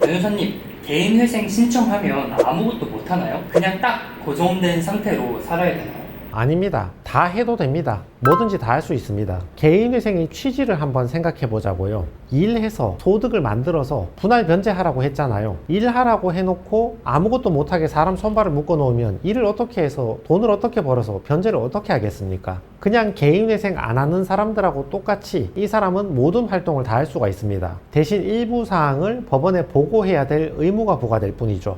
변호사님, 개인회생 신청하면 아무것도 못하나요? 그냥 딱 고정된 상태로 살아야 되나요? 아닙니다. 다 해도 됩니다. 뭐든지 다 할 수 있습니다. 개인회생의 취지를 한번 생각해 보자고요. 일해서 소득을 만들어서 분할 변제하라고 했잖아요. 일하라고 해놓고 아무것도 못하게 사람 손발을 묶어 놓으면 일을 어떻게 해서 돈을 어떻게 벌어서 변제를 어떻게 하겠습니까? 그냥 개인회생 안 하는 사람들하고 똑같이 이 사람은 모든 활동을 다 할 수가 있습니다. 대신 일부 사항을 법원에 보고해야 될 의무가 부과될 뿐이죠.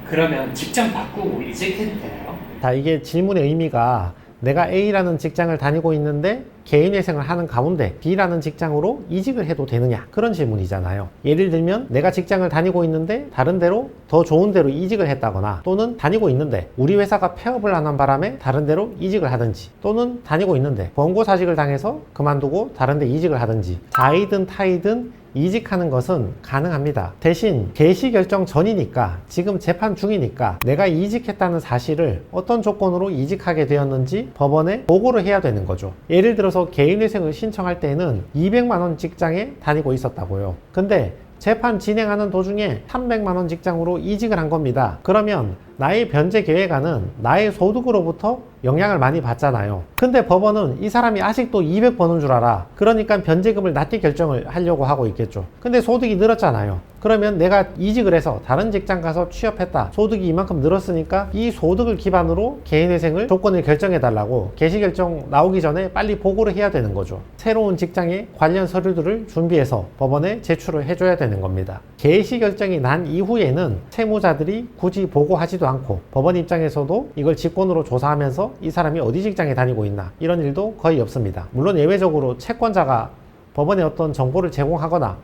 그러면 직장 바꾸고 이직해도 되나요? 자, 이게 질문의 의미가 내가 A라는 직장을 다니고 있는데 개인회생을 하는 가운데 B라는 직장으로 이직을 해도 되느냐, 그런 질문이잖아요. 예를 들면 내가 직장을 다니고 있는데 다른 데로 더 좋은 데로 이직을 했다거나, 또는 다니고 있는데 우리 회사가 폐업을 하는 바람에 다른 데로 이직을 하든지, 또는 다니고 있는데 권고사직을 당해서 그만두고 다른 데 이직을 하든지, 자이든 타이든 이직하는 것은 가능합니다. 대신 개시 결정 전이니까, 지금 재판 중이니까 내가 이직했다는 사실을 어떤 조건으로 이직하게 되었는지 법원에 보고를 해야 되는 거죠. 예를 들어서 개인회생을 신청할 때는 200만 원 직장에 다니고 있었다고요. 근데 재판 진행하는 도중에 300만 원 직장으로 이직을 한 겁니다. 그러면 나의 변제 계획안은 나의 소득으로부터 영향을 많이 받잖아요. 근데 법원은 이 사람이 아직도 200 버는 줄 알아. 그러니까 변제금을 낮게 결정을 하려고 하고 있겠죠. 근데 소득이 늘었잖아요. 그러면 내가 이직을 해서 다른 직장 가서 취업했다. 소득이 이만큼 늘었으니까 이 소득을 기반으로 개인회생을 조건을 결정해달라고 개시결정 나오기 전에 빨리 보고를 해야 되는 거죠. 새로운 직장에 관련 서류들을 준비해서 법원에 제출을 해줘야 되는 겁니다. 개시결정이 난 이후에는 채무자들이 굳이 보고하지도 않고 법원 입장에서도 이걸 직권으로 조사하면서 이 사람이 어디 직장에 다니고 있나, 이런 일도 거의 없습니다. 물론 예외적으로 채권자가 법원에 어떤 정보를 제공하거나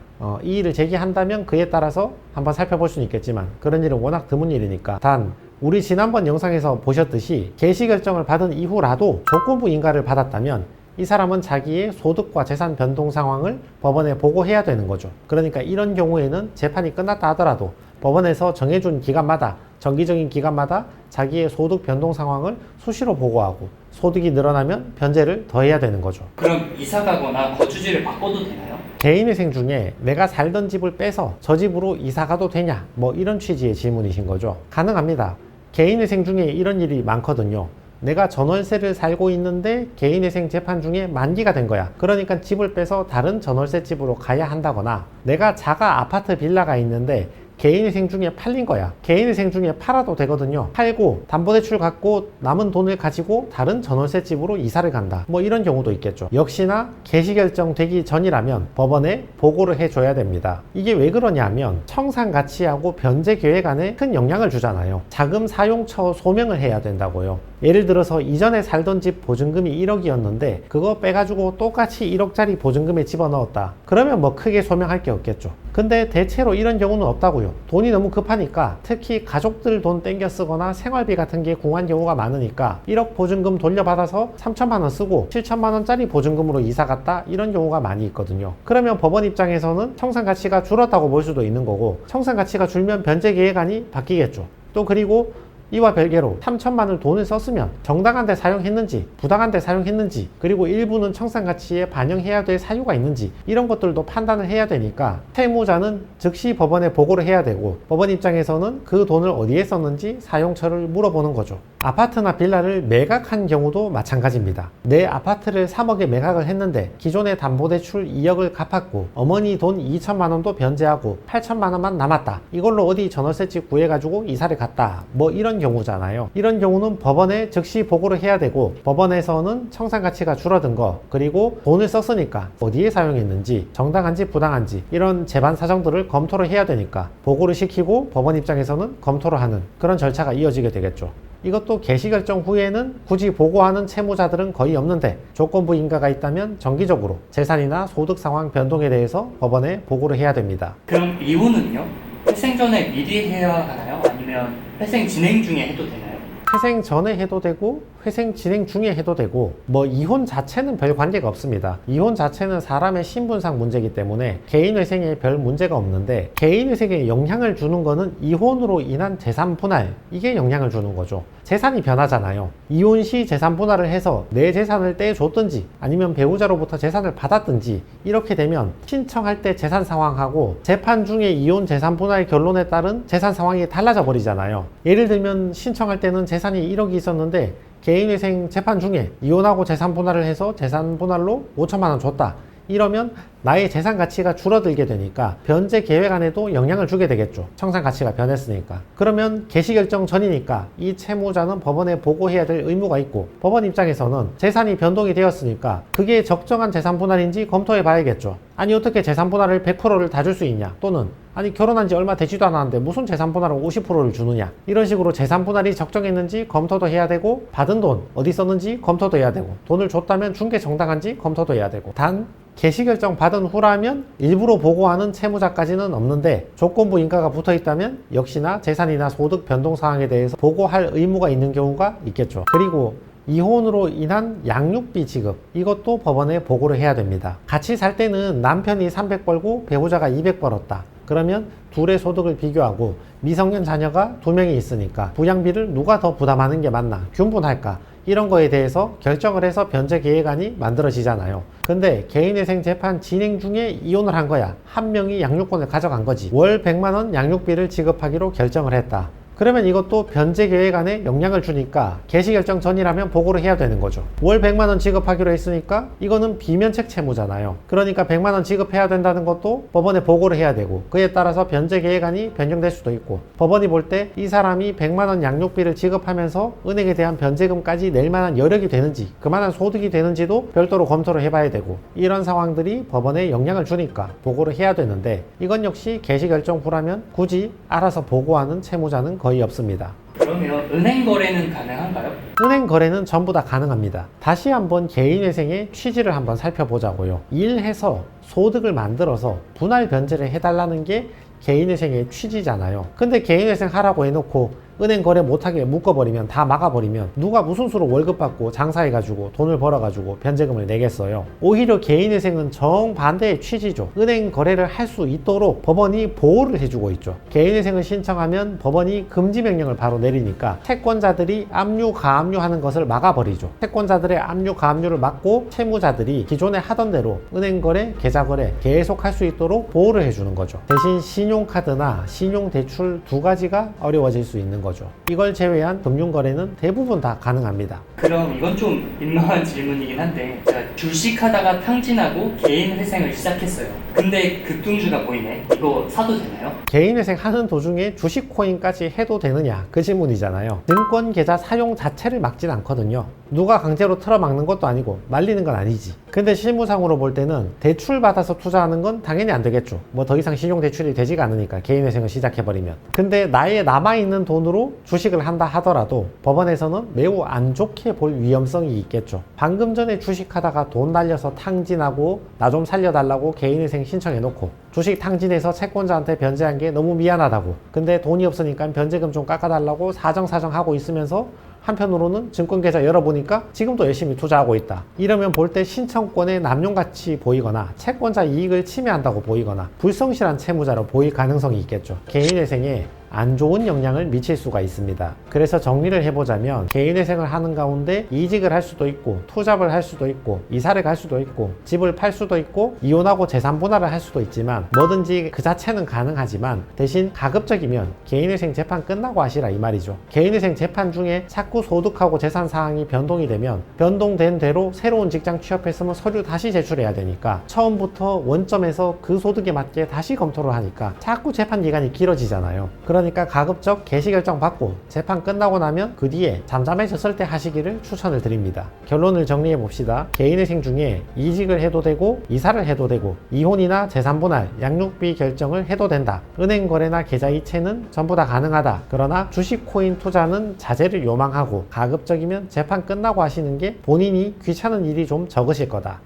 이 일을 제기한다면 그에 따라서 한번 살펴볼 수는 있겠지만, 그런 일은 워낙 드문 일이니까. 단, 우리 지난번 영상에서 보셨듯이 개시결정을 받은 이후라도 조건부 인가를 받았다면 이 사람은 자기의 소득과 재산 변동 상황을 법원에 보고해야 되는 거죠. 그러니까 이런 경우에는 재판이 끝났다 하더라도 법원에서 정해준 기간마다, 정기적인 기간마다 자기의 소득 변동 상황을 수시로 보고하고, 소득이 늘어나면 변제를 더 해야 되는 거죠. 그럼 이사 가거나 거주지를 바꿔도 되나요? 개인회생 중에 내가 살던 집을 빼서 저 집으로 이사 가도 되냐, 뭐 이런 취지의 질문이신 거죠. 가능합니다. 개인회생 중에 이런 일이 많거든요. 내가 전월세를 살고 있는데 개인회생 재판 중에 만기가 된 거야. 그러니까 집을 빼서 다른 전월세 집으로 가야 한다거나, 내가 자가 아파트 빌라가 있는데 개인회생 중에 팔린 거야. 개인회생 중에 팔아도 되거든요. 팔고 담보대출 갖고 남은 돈을 가지고 다른 전월세 집으로 이사를 간다, 뭐 이런 경우도 있겠죠. 역시나 개시결정 되기 전이라면 법원에 보고를 해줘야 됩니다. 이게 왜 그러냐 하면 청산가치하고 변제계획안에 큰 영향을 주잖아요. 자금 사용처 소명을 해야 된다고요. 예를 들어서 이전에 살던 집 보증금이 1억이었는데 그거 빼가지고 똑같이 1억짜리 보증금에 집어넣었다. 그러면 뭐 크게 소명할 게 없겠죠. 근데 대체로 이런 경우는 없다고요. 돈이 너무 급하니까, 특히 가족들 돈 땡겨 쓰거나 생활비 같은 게 궁한 경우가 많으니까 1억 보증금 돌려받아서 3천만 원 쓰고 7천만 원짜리 보증금으로 이사 갔다, 이런 경우가 많이 있거든요. 그러면 법원 입장에서는 청산가치가 줄었다고 볼 수도 있는 거고, 청산가치가 줄면 변제계획안이 바뀌겠죠. 또 그리고 이와 별개로 3천만 원을 돈을 썼으면 정당한 데 사용했는지 부당한 데 사용했는지, 그리고 일부는 청산가치에 반영해야 될 사유가 있는지, 이런 것들도 판단을 해야 되니까 채무자는 즉시 법원에 보고를 해야 되고, 법원 입장에서는 그 돈을 어디에 썼는지 사용처를 물어보는 거죠. 아파트나 빌라를 매각한 경우도 마찬가지입니다. 내 아파트를 3억에 매각을 했는데 기존의 담보대출 2억을 갚았고 어머니 돈 2천만 원도 변제하고 8천만 원만 남았다. 이걸로 어디 전월세집 구해가지고 이사를 갔다, 뭐 이런 경우잖아요. 이런 경우는 법원에 즉시 보고를 해야 되고, 법원에서는 청산가치가 줄어든 거, 그리고 돈을 썼으니까 어디에 사용했는지, 정당한지 부당한지, 이런 재반 사정들을 검토를 해야 되니까 보고를 시키고 법원 입장에서는 검토를 하는 그런 절차가 이어지게 되겠죠. 이것도 개시결정 후에는 굳이 보고하는 채무자들은 거의 없는데, 조건부 인가가 있다면 정기적으로 재산이나 소득 상황 변동에 대해서 법원에 보고를 해야 됩니다. 그럼 이혼은요? 회생 전에 미리 해야 하나요? 아니면 회생 진행 중에 해도 되나요? 회생 전에 해도 되고 회생 진행 중에 해도 되고 뭐 이혼 자체는 별 관계가 없습니다. 이혼 자체는 사람의 신분상 문제이기 때문에 개인 회생에 별 문제가 없는데 개인 회생에 영향을 주는 거는 이혼으로 인한 재산 분할, 이게 영향을 주는 거죠. 재산이 변하잖아요. 이혼 시 재산 분할을 해서 내 재산을 떼줬든지 아니면 배우자로부터 재산을 받았든지 이렇게 되면 신청할 때 재산 상황하고 재판 중에 이혼 재산 분할 결론에 따른 재산 상황이 달라져 버리잖아요. 예를 들면 신청할 때는 재산이 1억이 있었는데 개인회생 재판 중에 이혼하고 재산 분할을 해서 재산 분할로 5천만 원 줬다. 이러면 나의 재산 가치가 줄어들게 되니까 변제 계획 안에도 영향을 주게 되겠죠. 청산 가치가 변했으니까. 그러면 개시결정 전이니까 이 채무자는 법원에 보고해야 될 의무가 있고 법원 입장에서는 재산이 변동이 되었으니까 그게 적정한 재산 분할인지 검토해 봐야겠죠. 아니 어떻게 재산 분할을 100%를 다 줄 수 있냐, 또는 아니 결혼한 지 얼마 되지도 않았는데 무슨 재산 분할을 50%를 주느냐, 이런 식으로 재산 분할이 적정했는지 검토도 해야 되고 받은 돈 어디 썼는지 검토도 해야 되고 돈을 줬다면 준 게 정당한지 검토도 해야 되고, 단 개시결정 받은 후라면 일부러 보고하는 채무자까지는 없는데 조건부 인가가 붙어 있다면 역시나 재산이나 소득 변동 사항에 대해서 보고할 의무가 있는 경우가 있겠죠. 그리고 이혼으로 인한 양육비 지급, 이것도 법원에 보고를 해야 됩니다. 같이 살 때는 남편이 300 벌고 배우자가 200 벌었다. 그러면 둘의 소득을 비교하고 미성년 자녀가 2명이 있으니까 부양비를 누가 더 부담하는 게 맞나, 균분할까, 이런 거에 대해서 결정을 해서 변제 계획안이 만들어지잖아요. 근데 개인회생 재판 진행 중에 이혼을 한 거야. 한 명이 양육권을 가져간 거지. 월 100만 원 양육비를 지급하기로 결정을 했다. 그러면 이것도 변제 계획안에 영향을 주니까 개시결정 전이라면 보고를 해야 되는 거죠. 월 100만 원 지급하기로 했으니까 이거는 비면책 채무잖아요. 그러니까 100만 원 지급해야 된다는 것도 법원에 보고를 해야 되고, 그에 따라서 변제 계획안이 변경될 수도 있고, 법원이 볼 때 이 사람이 100만 원 양육비를 지급하면서 은행에 대한 변제금까지 낼 만한 여력이 되는지, 그만한 소득이 되는지도 별도로 검토를 해봐야 되고, 이런 상황들이 법원에 영향을 주니까 보고를 해야 되는데, 이건 역시 개시결정 후라면 굳이 알아서 보고하는 채무자는 거의 없습니다. 그러면 은행 거래는 가능한가요? 은행 거래는 전부 다 가능합니다. 다시 한번 개인회생의 취지를 한번 살펴보자고요. 일해서 소득을 만들어서 분할 변제를 해달라는 게 개인회생의 취지잖아요. 근데 개인회생 하라고 해놓고 은행 거래 못하게 묶어버리면, 다 막아버리면 누가 무슨 수로 월급 받고 장사해가지고 돈을 벌어가지고 변제금을 내겠어요. 오히려 개인회생은 정반대의 취지죠. 은행 거래를 할 수 있도록 법원이 보호를 해주고 있죠. 개인회생을 신청하면 법원이 금지 명령을 바로 내리니까 채권자들이 압류 가압류하는 것을 막아버리죠. 채권자들의 압류 가압류를 막고 채무자들이 기존에 하던 대로 은행 거래, 계좌 거래 계속 할 수 있도록 보호를 해주는 거죠. 대신 신용카드나 신용대출 두 가지가 어려워질 수 있는 거죠. 이걸 제외한 금융거래는 대부분 다 가능합니다. 그럼 이건 좀 민망한 질문이긴 한데, 제가 주식하다가 탕진하고 개인 회생을 시작했어요. 근데 급등주가 보이네. 이거 사도 되나요? 개인회생 하는 도중에 주식 코인까지 해도 되느냐, 그 질문이잖아요. 증권 계좌 사용 자체를 막진 않거든요. 누가 강제로 틀어막는 것도 아니고 말리는 건 아니지. 근데 실무상으로 볼 때는 대출 받아서 투자하는 건 당연히 안 되겠죠. 뭐 더 이상 신용 대출이 되지가 않으니까 개인회생을 시작해버리면. 근데 나의 남아있는 돈으로 주식을 한다 하더라도 법원에서는 매우 안 좋게 볼 위험성이 있겠죠. 방금 전에 주식하다가 돈 날려서 탕진하고 나 좀 살려달라고 개인회생 신청해놓고 주식 탕진해서 채권자한테 변제한 게 너무 미안하다고, 근데 돈이 없으니까 변제금 좀 깎아달라고 사정사정하고 있으면서 한편으로는 증권계좌 열어보니까 지금도 열심히 투자하고 있다. 이러면 볼 때 신청권의 남용같이 보이거나 채권자 이익을 침해한다고 보이거나 불성실한 채무자로 보일 가능성이 있겠죠. 개인회생에 안 좋은 영향을 미칠 수가 있습니다. 그래서 정리를 해보자면 개인회생을 하는 가운데 이직을 할 수도 있고 투잡을 할 수도 있고 이사를 갈 수도 있고 집을 팔 수도 있고 이혼하고 재산 분할을 할 수도 있지만, 뭐든지 그 자체는 가능하지만 대신 가급적이면 개인회생 재판 끝나고 하시라 이 말이죠. 개인회생 재판 중에 자꾸 소득하고 재산 사항이 변동이 되면 변동된 대로 새로운 직장 취업했으면 서류 다시 제출해야 되니까 처음부터 원점에서 그 소득에 맞게 다시 검토를 하니까 자꾸 재판 기간이 길어지잖아요. 그러니까 가급적 개시결정 받고 재판 끝나고 나면 그 뒤에 잠잠해졌을 때 하시기를 추천을 드립니다. 결론을 정리해 봅시다. 개인회생 중에 이직을 해도 되고 이사를 해도 되고 이혼이나 재산분할, 양육비 결정을 해도 된다. 은행 거래나 계좌 이체는 전부 다 가능하다. 그러나 주식 코인 투자는 자제를 요망하고 가급적이면 재판 끝나고 하시는 게 본인이 귀찮은 일이 좀 적으실 거다.